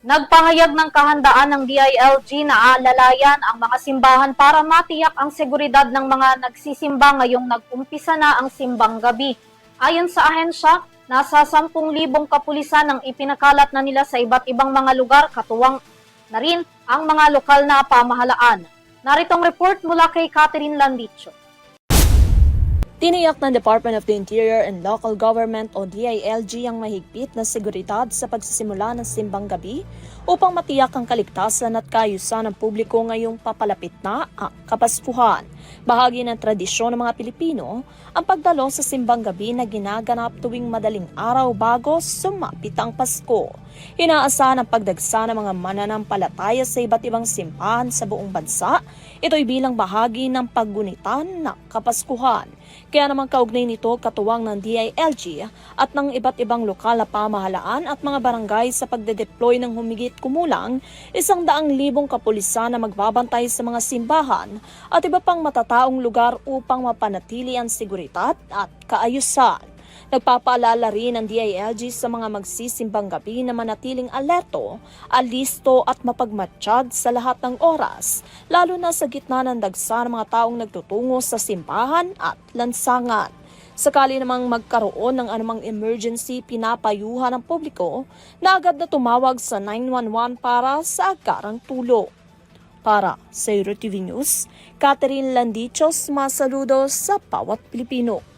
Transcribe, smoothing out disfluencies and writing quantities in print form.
Nagpahayag ng kahandaan ng DILG na alalayan ang mga simbahan para matiyak ang seguridad ng mga nagsisimba ngayong nag-umpisa na ang simbang gabi. Ayon sa ahensya, nasa 10,000 kapulisan ang ipinakalat na nila sa iba't ibang mga lugar, katuwang na rin ang mga lokal na pamahalaan. Naritong report mula kay Catherine Landicho. Tiniyak ng Department of the Interior and Local Government o DILG ang mahigpit na seguridad sa pagsisimula ng simbang gabi upang matiyak ang kaligtasan at kaayusan ng publiko ngayong papalapit na ang Kapaskuhan. Bahagi ng tradisyon ng mga Pilipino ang pagdalo sa simbang gabi na ginaganap tuwing madaling araw bago sumapit ang Pasko. Inaasahan ang pagdagsa ng mga mananampalataya sa iba't ibang simbahan sa buong bansa. Ito'y bilang bahagi ng paggunitan ng Kapaskuhan. Kaya naman kaugnay nito katuwang ng DILG at ng iba't ibang lokal na pamahalaan at mga barangay sa pagde-deploy ng humigit kumulang 100,000 kapulisan na magbabantay sa mga simbahan at iba pang matataong lugar upang mapanatili ang seguridad at kaayusan. Nagpapaalala rin ang DILG sa mga magsisimbang gabi na manatiling alerto, alisto at mapagmatsyag sa lahat ng oras, lalo na sa gitna ng dagsa ng mga taong nagtutungo sa simbahan at lansangan. Sakali namang magkaroon ng anumang emergency, pinapayuhan ng publiko na agad na tumawag sa 911 para sa agarang tulong. Para sa EuroTV News, Catherine Landichos, masaludo sa bawat Pilipino.